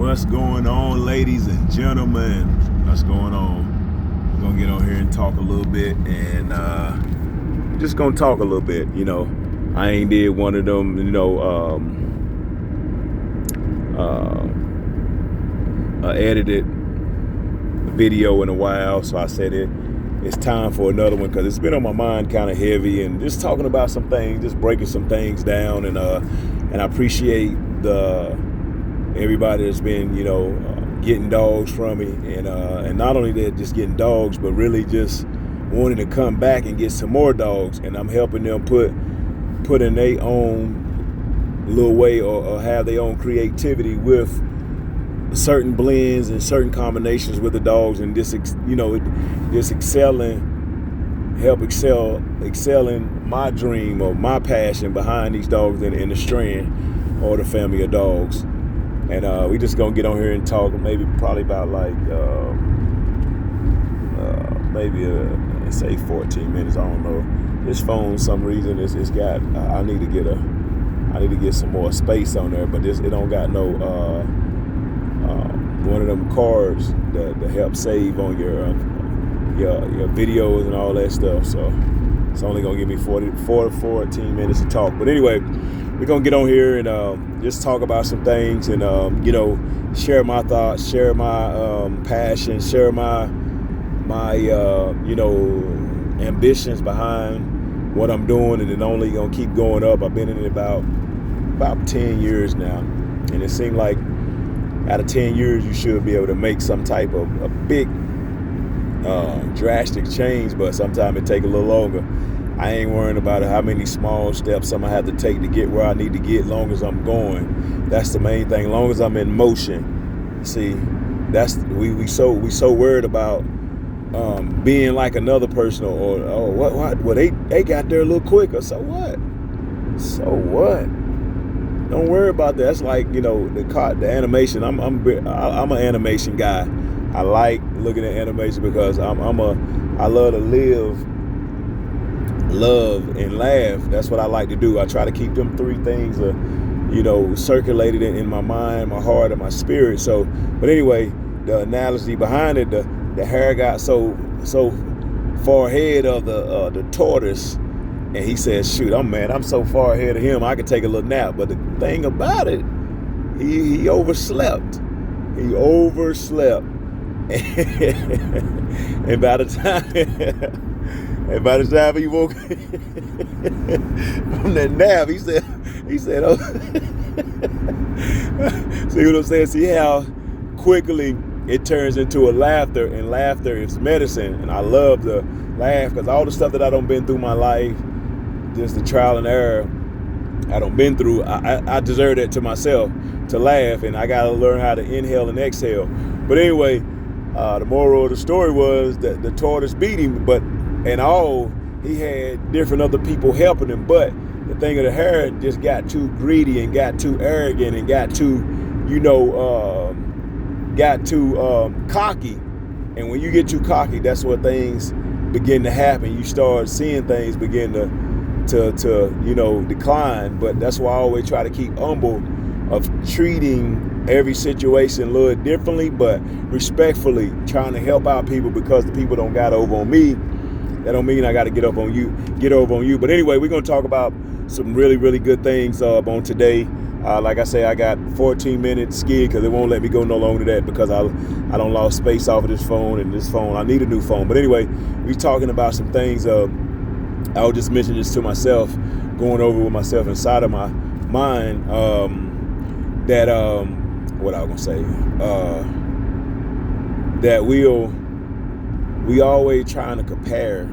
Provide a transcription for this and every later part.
What's going on, ladies and gentlemen? What's going on? We're gonna get on here and talk a little bit, and just gonna talk a little bit. I ain't did one of them, edited video in a while, so I said it's time for another one because it's been on my mind kind of heavy, and just talking about some things, just breaking some things down, and I appreciate everybody that's been getting dogs from me, and not only that, just getting dogs, but really just wanting to come back and get some more dogs, and I'm helping them put in their own little way or have their own creativity with certain blends and certain combinations with the dogs, and just excelling my dream or my passion behind these dogs in the strand or the family of dogs. And we just gonna get on here and talk probably about like say 14 minutes. I don't know. This phone, for some reason, it's got. I need to get some more space on there, but it don't got no one of them cards that help save on your videos and all that stuff. So it's only gonna give me 14 minutes to talk. But anyway, we're gonna get on here and just talk about some things, and share my thoughts, share my passion, share my ambitions behind what I'm doing, and it only gonna keep going up. I've been in it about 10 years now, and it seemed like out of 10 years you should be able to make some type of a big drastic change, but sometimes it take a little longer. I ain't worrying about how many small steps I'm gonna have to take to get where I need to get, long as I'm going. That's the main thing. Long as I'm in motion. See, that's we so worried about being like another person, or what? Well, they got there a little quicker. So what? Don't worry about that. That's like the animation. I'm an animation guy. I like looking at animation because I love to live, love, and laugh. That's what I like to do. I try to keep them three things circulated in my mind, my heart, and my spirit. So, but anyway, the analogy behind it, the hare got so far ahead of the tortoise, and he says, shoot, I'm so far ahead of him, I could take a little nap. But the thing about it, he overslept. And by the time he woke from that nap, he said, oh, see what I'm saying? See how quickly it turns into a laughter, and laughter is medicine. And I love to laugh because all the stuff that I done been through my life, just the trial and error I done been through, I deserve that to myself, to laugh, and I gotta learn how to inhale and exhale. But anyway, the moral of the story was that the tortoise beat him, but he had different other people helping him. But the thing of the hare just got too greedy and got too arrogant and got too cocky. And when you get too cocky, that's where things begin to happen. You start seeing things begin to decline. But that's why I always try to keep humble, of treating every situation a little differently, but respectfully, trying to help out people, because the people don't got over on me. That don't mean I got to get over on you. But anyway, we're going to talk about some really, really good things on today. Like I say, I got 14 minutes skid because it won't let me go no longer than that, because I don't lost space off of this phone, and this phone, I need a new phone. But anyway, we're talking about some things. I'll just mention this to myself, going over with myself inside of my mind, that what I was gonna say, that we always trying to compare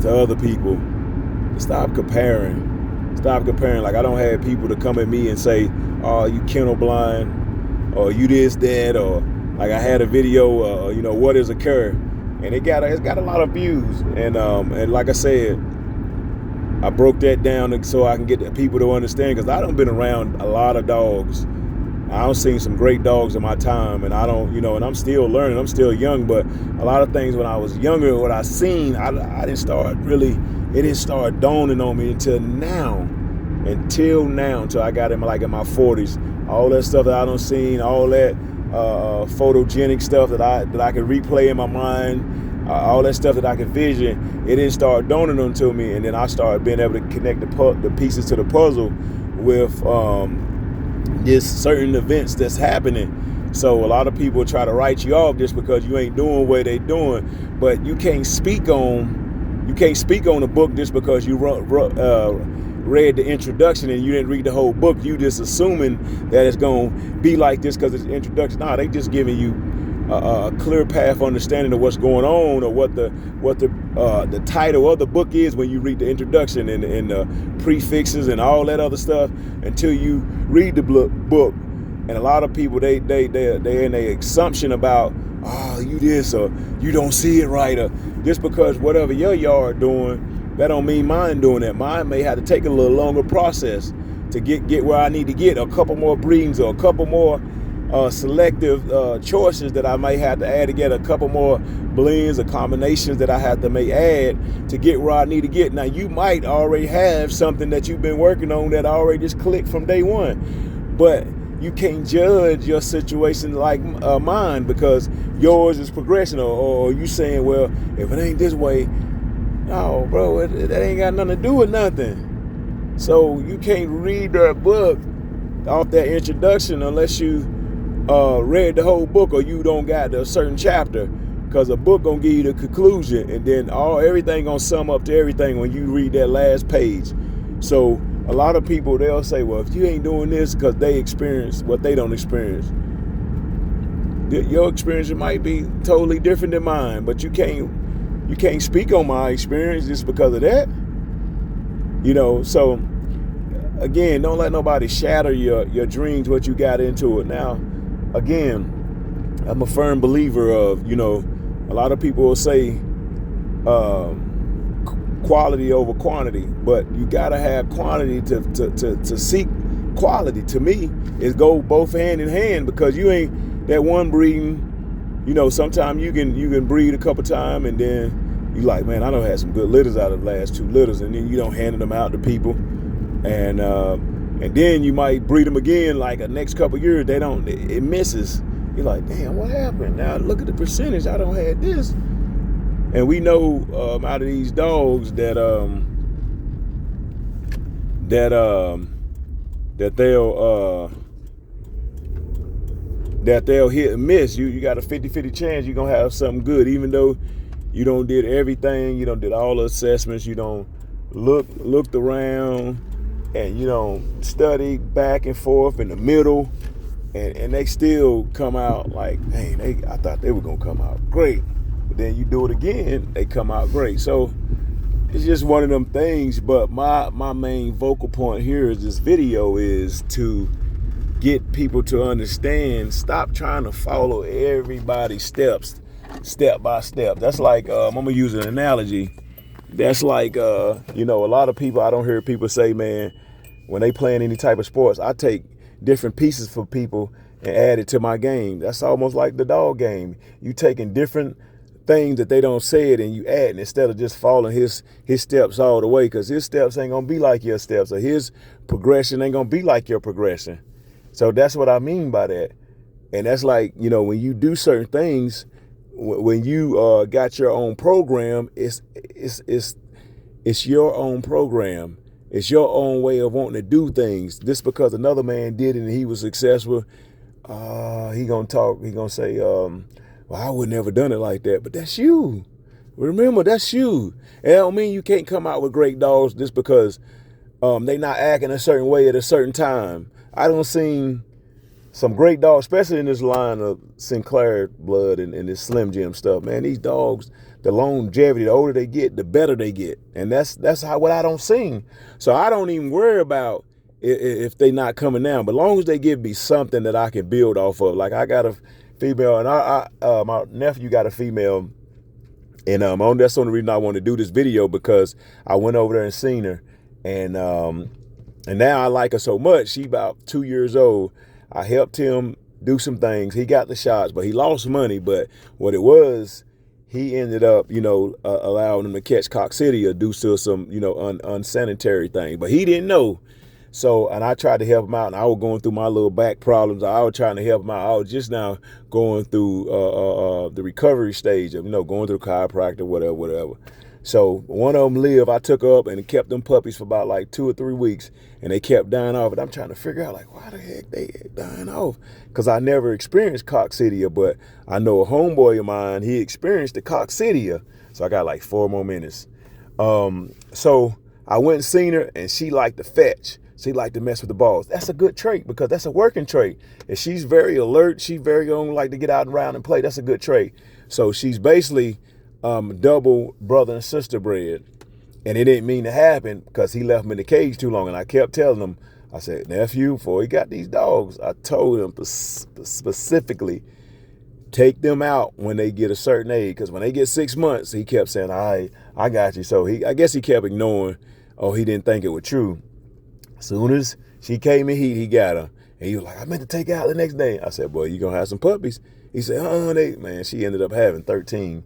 to other people. Stop comparing. Like, I don't have people to come at me and say, oh, you kennel blind, or you this, that, or like I had a video, what is a cur, and it's got a lot of views, and like I said, I broke that down so I can get the people to understand, because I done been around a lot of dogs. I've seen some great dogs in my time, and I don't, and I'm still learning. I'm still young, but a lot of things when I was younger, what I seen, I didn't start really, it didn't start dawning on me until now, until I got in my 40s, all that stuff that I done seen, all that photogenic stuff that I can replay in my mind, all that stuff that I can vision, it didn't start dawning onto me, and then I started being able to connect the pieces to the puzzle with this certain events that's happening. So a lot of people try to write you off just because you ain't doing what they doing, but you can't speak on a book just because you read the introduction and you didn't read the whole book. You just assuming that it's gonna be like this because it's the introduction. Nah, they just giving you a clear path understanding of what's going on, or what the title of the book is when you read the introduction and the prefixes and all that other stuff until you read the book. And a lot of people they're in a assumption about, oh, you this or you don't see it right, or just because whatever your yard doing, that don't mean mine doing that. Mine may have to take a little longer process to get where I need to get, a couple more breedings or a couple more selective choices that I might have to add together, a couple more blends or combinations that I have to add to get where I need to get. Now you might already have something that you've been working on that already just clicked from day one, but you can't judge your situation like mine because yours is progression, or you saying, well, if it ain't this way, no, bro, that ain't got nothing to do with nothing. So you can't read that book off that introduction unless you read the whole book, or you don't got a certain chapter, because a book gonna give you the conclusion, and then everything gonna sum up to everything when you read that last page. So a lot of people, they'll say, well, if you ain't doing this because they experience what they don't experience, your experience might be totally different than mine, but you can't speak on my experience just because of that. So again, don't let nobody shatter your dreams, what you got into it. Now, again, I'm a firm believer of, a lot of people will say quality over quantity, but you gotta have quantity to seek quality. To me, it go both hand in hand, because you ain't that one breeding. Sometimes you can breed a couple times and then you like, man, I done had some good litters out of the last 2 litters, and then you don't hand them out to people, and then you might breed them again like the next couple years. It misses. You're like, damn, what happened? Now look at the percentage. I don't had this. And we know out of these dogs that they'll hit and miss. You got a 50-50 chance you're gonna have something good, even though you don't did everything, you don't did all the assessments, you don't looked around, and you don't study back and forth in the middle, and they still come out like, hey, I thought they were gonna come out great. But then you do it again, they come out great. So it's just one of them things. But my main vocal point here is this video is to get people to understand, stop trying to follow everybody's steps, step by step. That's like, I'm gonna use an analogy. That's like, a lot of people, I don't hear people say, man, when they playing any type of sports, I take different pieces for people and add it to my game. That's almost like the dog game. You taking different things that they don't say it, and you add, instead of just following his steps all the way, because his steps ain't gonna be like your steps, or his progression ain't gonna be like your progression. So that's what I mean by that. And that's like, when you do certain things, when you got your own program, it's your own program. It's your own way of wanting to do things. Just because another man did it and he was successful, he gonna say, well, I would never done it like that. But that's you. Remember, that's you. And that don't mean you can't come out with great dogs just because they not acting a certain way at a certain time. I don't seen some great dogs, especially in this line of Sinclair blood and this Slim Jim stuff, man. These dogs, the longevity, the older they get, the better they get. And that's what I don't see. So I don't even worry about if they not coming down. But as long as they give me something that I can build off of. Like I got a female, and my nephew got a female, and that's the only reason I want to do this video, because I went over there and seen her, and now I like her so much. She about 2 years old. I helped him do some things. He got the shots, but he lost money. But what it was, he ended up, allowing him to catch coccidia due to some, unsanitary thing. But he didn't know. So, and I tried to help him out, and I was going through my little back problems. I was trying to help him out. I was just now going through the recovery stage of, going through chiropractor, whatever. So one of them lived. I took her up and kept them puppies for about like 2 or 3 weeks, and they kept dying off. And I'm trying to figure out, like, why the heck they dying off? Because I never experienced coccidia, but I know a homeboy of mine, he experienced the coccidia. So I got like 4 more minutes. So I went and seen her, and she liked to fetch. She liked to mess with the balls. That's a good trait, because that's a working trait. And she's very alert. She's very like to get out and around and play. That's a good trait. So she's basically double brother and sister bred. And it didn't mean to happen because he left him in the cage too long. And I kept telling him, I said, nephew, before he got these dogs, I told him specifically, take them out when they get a certain age. Because when they get 6 months, he kept saying, all right, I got you. So I guess he kept ignoring, he didn't think it was true. As soon as she came in heat, he got her. And he was like, I meant to take her out the next day. I said, boy, you going to have some puppies. He said, man, she ended up having 13.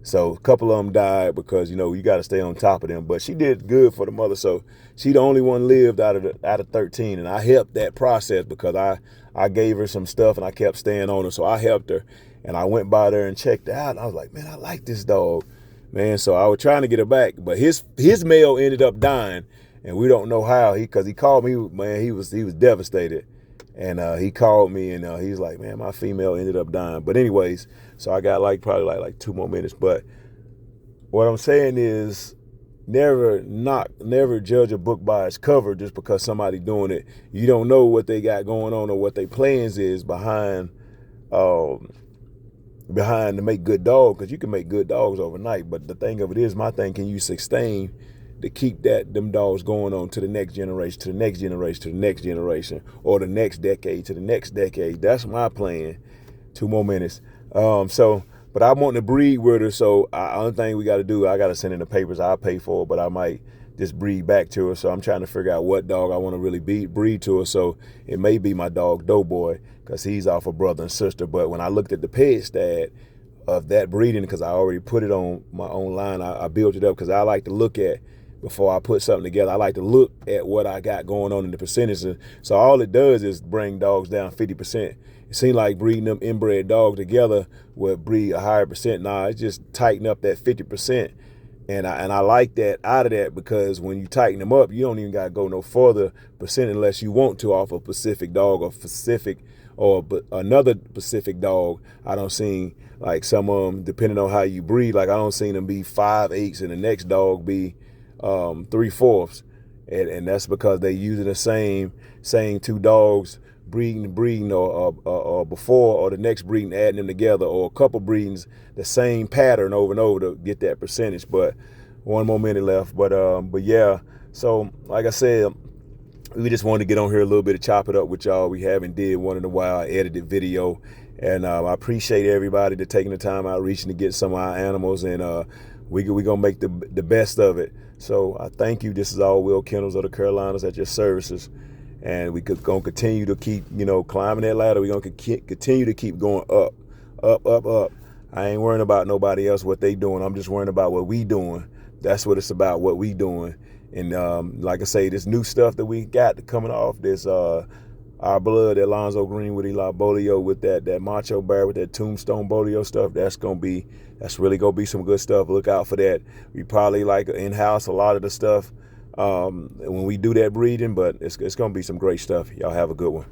So a couple of them died because, you got to stay on top of them. But she did good for the mother. So she the only one lived out of 13. And I helped that process because I gave her some stuff and I kept staying on her. So I helped her. And I went by there and checked her out. And I was like, man, I like this dog, man. So I was trying to get her back. But his male ended up dying. And we don't know how, because he called me, man, he was devastated. And he called me, and he's like, man, my female ended up dying. But anyways, so I got probably like 2 more minutes. But what I'm saying is, never judge a book by its cover just because somebody doing it. You don't know what they got going on or what their plans is behind to make good dogs, because you can make good dogs overnight. But the thing of it is, my thing, can you sustain to keep them dogs going on to the next generation, to the next generation, to the next generation, or the next decade, to the next decade? That's my plan. 2 more minutes. But I want to breed with her. So only thing we got to do, I got to send in the papers. I'll pay for it, but I might just breed back to her. So I'm trying to figure out what dog I want to really breed to her. So it may be my dog Doughboy, because he's off a brother and sister. But when I looked at the pet stat of that breeding, because I already put it on my own line, I built it up because I like to look at, before I put something together, I like to look at what I got going on in the percentages. So all it does is bring dogs down 50%. It seems like breeding them inbred dogs together would breed a higher percent. Nah, it just tighten up that 50%. And I like that out of that, because when you tighten them up, you don't even got to go no further percent unless you want to off a Pacific dog or another Pacific dog. I don't see like some of them, depending on how you breed, like I don't see them be 5/8 and the next dog be 3/4, and that's because they using the same 2 dogs breeding or before, or the next breeding adding them together, or a couple breedings the same pattern over and over to get that percentage. But 1 more minute left. But yeah. So like I said, we just wanted to get on here a little bit to chop it up with y'all. We haven't did one in a while. I edited video, and I appreciate everybody that taking the time out reaching to get some of our animals, and we gonna make the best of it. So I thank you. This is all Will Kennels of the Carolinas at your services. And we gonna continue to keep, climbing that ladder. We're gonna continue to keep going up. I ain't worrying about nobody else, what they doing. I'm just worrying about what we doing. That's what it's about, what we doing. And like I say, this new stuff that we got coming off, this Our Blood, Alonzo Green with Eli Bolio, with that Macho Bear, with that Tombstone Bolio stuff, that's really gonna be some good stuff. Look out for that. We probably like in-house a lot of the stuff when we do that breeding, but it's gonna be some great stuff. Y'all have a good one.